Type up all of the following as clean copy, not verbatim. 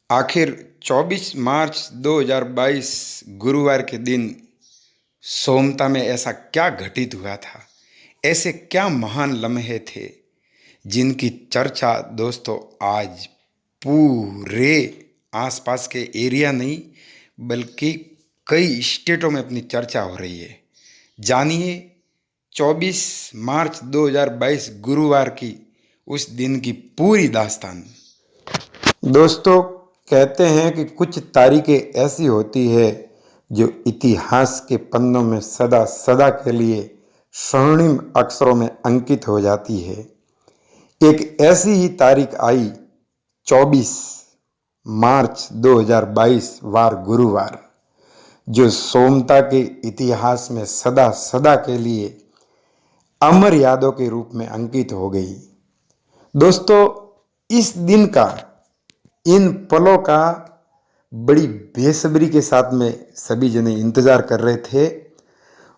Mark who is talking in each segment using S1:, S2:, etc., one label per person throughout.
S1: आखिर 24 मार्च 2022 गुरुवार के दिन सोमता में ऐसा क्या घटित हुआ था। ऐसे क्या महान लम्हे थे जिनकी चर्चा दोस्तों आज पूरे आसपास के एरिया नहीं बल्कि कई स्टेटों में अपनी चर्चा हो रही है। जानिए 24 मार्च 2022 गुरुवार की उस दिन की पूरी दास्तान। दोस्तों, कहते हैं कि कुछ तारीखें ऐसी होती है जो इतिहास के पन्नों में सदा सदा के लिए स्वर्णिम अक्षरों में अंकित हो जाती है। एक ऐसी ही तारीख आई 24 मार्च 2022 वार गुरुवार, जो सोमता के इतिहास में सदा सदा के लिए अमर यादों के रूप में अंकित हो गई। दोस्तों, इस दिन का, इन पलों का बड़ी बेसब्री के साथ में सभी जने इंतजार कर रहे थे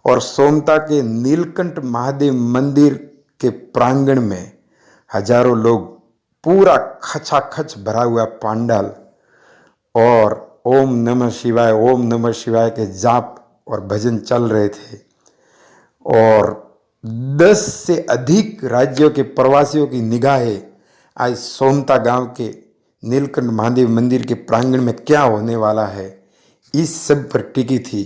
S1: और सोमता के नीलकंठ महादेव मंदिर के प्रांगण में हजारों लोग, पूरा खचाखच भरा हुआ पांडाल और ओम नमः शिवाय के जाप और भजन चल रहे थे। और 10 से अधिक राज्यों के प्रवासियों की निगाहें आज सोमता गांव के नीलकंठ महादेव मंदिर के प्रांगण में क्या होने वाला है इस सब पर टिकी थी।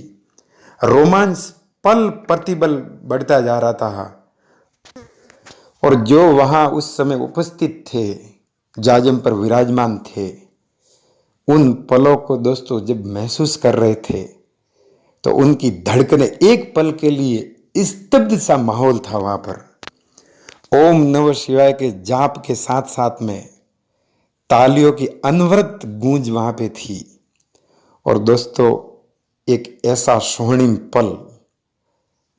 S1: रोमांच पल प्रतिपल बढ़ता जा रहा था और जो वहां उस समय उपस्थित थे, जाजम पर विराजमान थे, उन पलों को दोस्तों जब महसूस कर रहे थे तो उनकी धड़कने एक पल के लिए स्तब्ध सा माहौल था। वहां पर ओम नमः शिवाय के जाप के साथ साथ में तालियों की अनवरत गूंज वहां पे थी। और दोस्तों, एक ऐसा स्वर्णिम पल,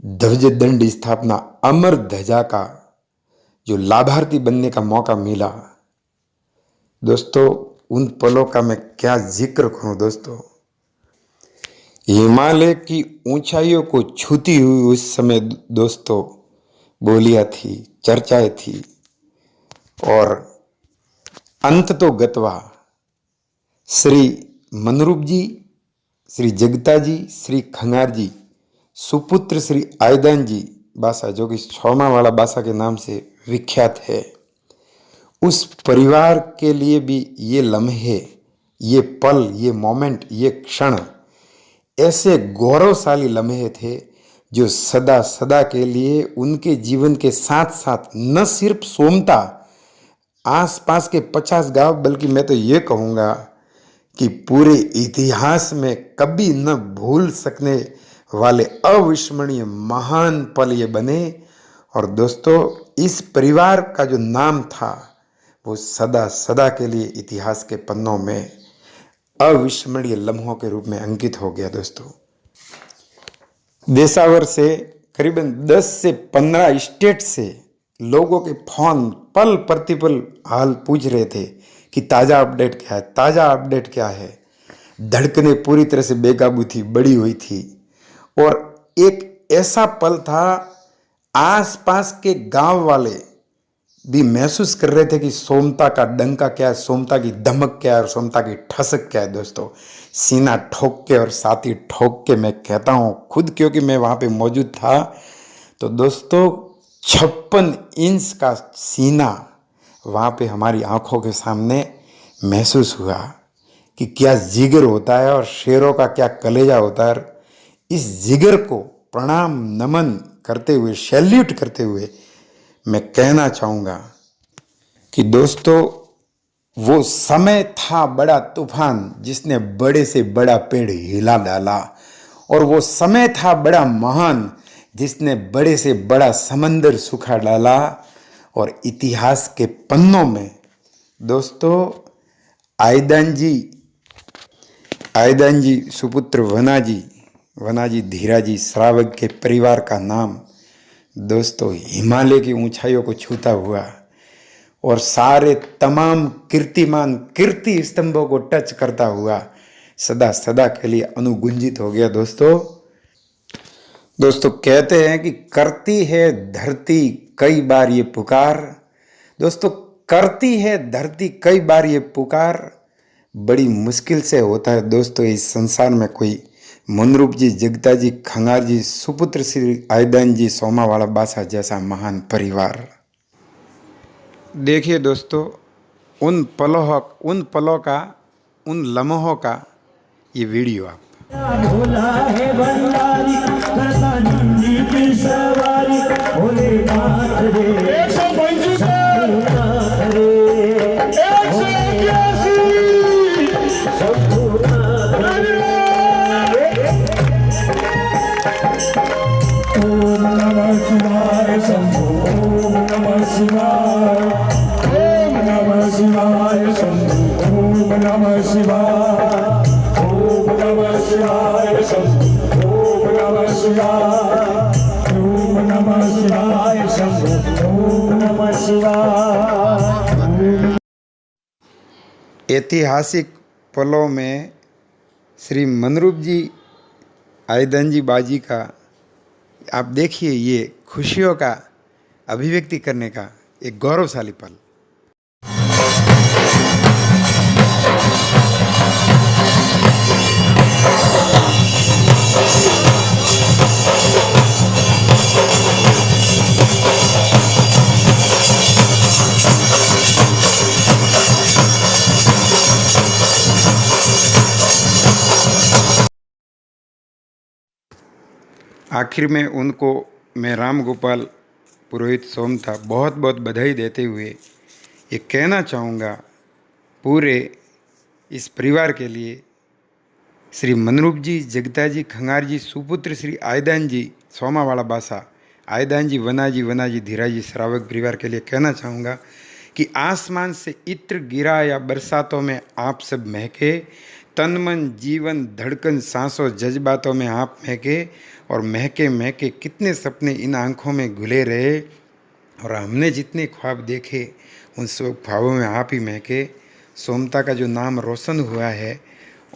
S1: ध्वज दंड स्थापना अमर ध्वजा का जो लाभार्थी बनने का मौका मिला, दोस्तों उन पलों का मैं क्या जिक्र करूं। दोस्तों, हिमालय की ऊंचाइयों को छूती हुई उस समय दोस्तों बोलियां थी, चर्चाएं थी और अंत तो गतवा श्री मनरूप जी, श्री जगता जी, श्री खंगार जी, सुपुत्र श्री आयदान जी बासा, जो कि छौमा वाला बासा के नाम से विख्यात है, उस परिवार के लिए भी ये लम्हे, ये पल, ये मोमेंट, ये क्षण ऐसे गौरवशाली लम्हे थे जो सदा सदा के लिए उनके जीवन के साथ साथ न सिर्फ सोमता, आसपास के 50 गांव, बल्कि मैं तो ये कहूँगा कि पूरे इतिहास में कभी न भूल सकने वाले अविस्मरणीय महान पल ये बने। और दोस्तों, इस परिवार का जो नाम था वो सदा सदा के लिए इतिहास के पन्नों में अविस्मरणीय लम्हों के रूप में अंकित हो गया। दोस्तों, देशावर से करीबन 10 से 15 स्टेट से लोगों के फोन पल प्रतिपल हाल पूछ रहे थे कि ताज़ा अपडेट क्या है, ताज़ा अपडेट क्या है। धड़कने पूरी तरह से बेकाबू थी, बड़ी हुई थी। और एक ऐसा पल था, आसपास के गांव वाले भी महसूस कर रहे थे कि सोमता का डंका क्या है, सोमता की धमक क्या है और सोमता की ठसक क्या है। दोस्तों, सीना ठोक के और साथी ठोक के मैं कहता हूँ खुद, क्योंकि मैं वहाँ पे मौजूद था। तो दोस्तों, 56 इंच का सीना वहाँ पे हमारी आंखों के सामने महसूस हुआ कि क्या जिगर होता है और शेरों का क्या कलेजा होता है। इस जिगर को प्रणाम नमन करते हुए, सैल्यूट करते हुए मैं कहना चाहूँगा कि दोस्तों, वो समय था बड़ा तूफान जिसने बड़े से बड़ा पेड़ हिला डाला, और वो समय था बड़ा महान जिसने बड़े से बड़ा समंदर सुखा डाला। और इतिहास के पन्नों में दोस्तों आयदान जी सुपुत्र वनाजी धीराजी श्रावक के परिवार का नाम दोस्तों हिमालय की ऊंचाइयों को छूता हुआ और सारे तमाम कीर्तिमान कीर्ति स्तंभों को टच करता हुआ सदा सदा के लिए अनुगुंजित हो गया। दोस्तों कहते हैं कि करती है धरती कई बार ये पुकार। दोस्तों, करती है धरती कई बार ये पुकार, बड़ी मुश्किल से होता है दोस्तों इस संसार में कोई मनरूप जी, जगता जी, खंगार जी, सुपुत्र श्री आयदान जी, सोमावाला बासा जैसा महान परिवार। देखिए दोस्तों, उन पलों का, उन लम्हों का ये वीडियो आप। भोला है भंडारी, करता नंदी की सवारी, भोलेनाथ रे 125 शंभुनाथ रे 181 शंभुनाथ रे। ओम नमः शिवाय शंभु, ओम नमः शिवाय, ओम नमः शिवाय शंभु, ओम नमः शिवाय, ओम नमः शिवाय शंभु, ओम नमः शिवाय, ओम नमः शिवाय शंभु, ओम नमः शिवाय। ऐतिहासिक पलों में श्री मनरूप जी, आयदान जी बाजी का आप देखिए ये खुशियों का अभिव्यक्ति करने का एक गौरवशाली पल। आखिर में उनको मैं राम गोपाल पुरोहित सोमता बहुत बहुत बधाई देते हुए ये कहना चाहूँगा पूरे इस परिवार के लिए, श्री मनरूप जी, जगता जी, खंगार जी, सुपुत्र श्री आयदान जी, सोमावाला बासा, आयदान जी, वना जी, धीरा जी, श्रावक परिवार के लिए कहना चाहूँगा कि आसमान से इत्र गिरा या बरसातों में आप सब महके, तन मन जीवन धड़कन सांसों जज्बातों में आप महके, और महके महके कितने सपने इन आँखों में घुले रहे, और हमने जितने ख्वाब देखे उन सब ख्वाबों में आप ही महके। सोमता का जो नाम रोशन हुआ है,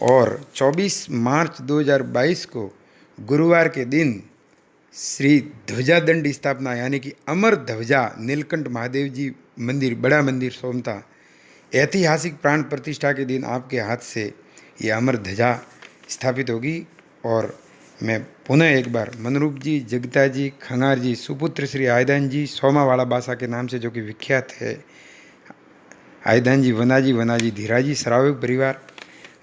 S1: और 24 मार्च 2022 को गुरुवार के दिन श्री ध्वजा दंड स्थापना यानी कि अमर ध्वजा नीलकंठ महादेव जी मंदिर, बड़ा मंदिर सोमता, ऐतिहासिक प्राण प्रतिष्ठा के दिन आपके हाथ से ये अमर ध्वजा स्थापित होगी। और मैं पुनः एक बार मनरूप जी, जगता जी, खंगार जी, सुपुत्र श्री आयदान जी, सोमावाला बासा के नाम से जो कि विख्यात है, आयदान जी, वना जी, धीरा जी, श्रावक परिवार,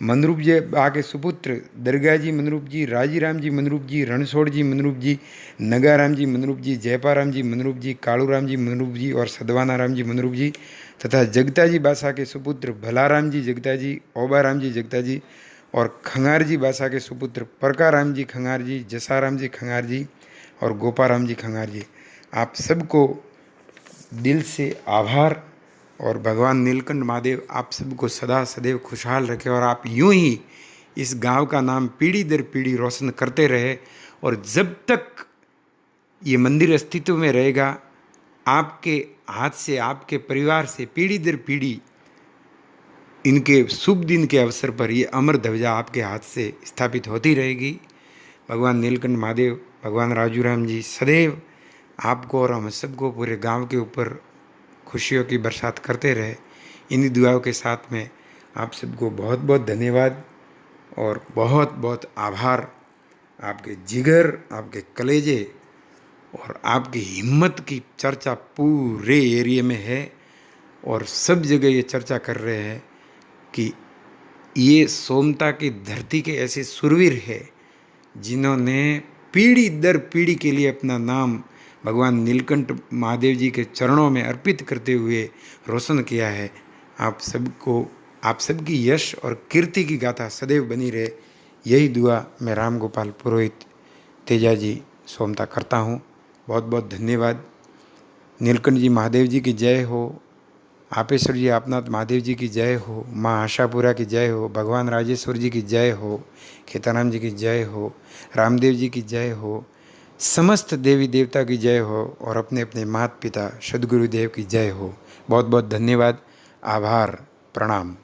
S1: मनरूप जी बा के सुपुत्र दरगाह जी मनरूप जी, राजीराम जी मनरूप जी, रणछोड़ जी मनरूप जी, नगाराम जी मनरूप जी, जयपाराम जी मनरूप जी, कालूराम जी मनरूप जी और सदवाना राम जी मनरूप जी, तथा जगता जी बासा के सुपुत्र भलाराम जी जगता जी, ओबाराम जी जगता जी, और खंगार जी बासा के सुपुत्र परकाराम जी खंगार जी, जसाराम जी खंगार जी और गोपाराम जी खंगार जी, आप सबको दिल से आभार। और भगवान नीलकंठ महादेव आप सबको सदा सदैव खुशहाल रखे, और आप यूं ही इस गांव का नाम पीढ़ी दर पीढ़ी रोशन करते रहे, और जब तक ये मंदिर अस्तित्व में रहेगा, आपके हाथ से, आपके परिवार से पीढ़ी दर पीढ़ी इनके शुभ दिन के अवसर पर ये अमर ध्वजा आपके हाथ से स्थापित होती रहेगी। भगवान नीलकंठ महादेव, भगवान राजूराम जी सदैव आपको और हम सबको, पूरे गांव के ऊपर खुशियों की बरसात करते रहे। इन्हीं दुआओं के साथ में आप सबको बहुत बहुत धन्यवाद और बहुत बहुत आभार। आपके जिगर, आपके कलेजे और आपकी हिम्मत की चर्चा पूरे एरिया में है, और सब जगह ये चर्चा कर रहे हैं कि ये सोमता की धरती के ऐसे सुरवीर है जिन्होंने पीढ़ी दर पीढ़ी के लिए अपना नाम भगवान नीलकंठ महादेव जी के चरणों में अर्पित करते हुए रोशन किया है। आप सबको, आप सबकी यश और कीर्ति की गाथा सदैव बनी रहे, यही दुआ मैं राम गोपाल पुरोहित तेजा जी सोमता करता हूँ। बहुत बहुत धन्यवाद। नीलकंठ जी महादेव जी की जय हो, आपेश्वर जी आपनाथ महादेव जी की जय हो, माँ आशापुरा की जय हो, भगवान राजेश्वर जी की जय हो, खेताराम जी की जय हो, रामदेव जी की जय हो, समस्त देवी देवता की जय हो, और अपने अपने माता पिता सदगुरुदेव की जय हो। बहुत बहुत धन्यवाद, आभार, प्रणाम।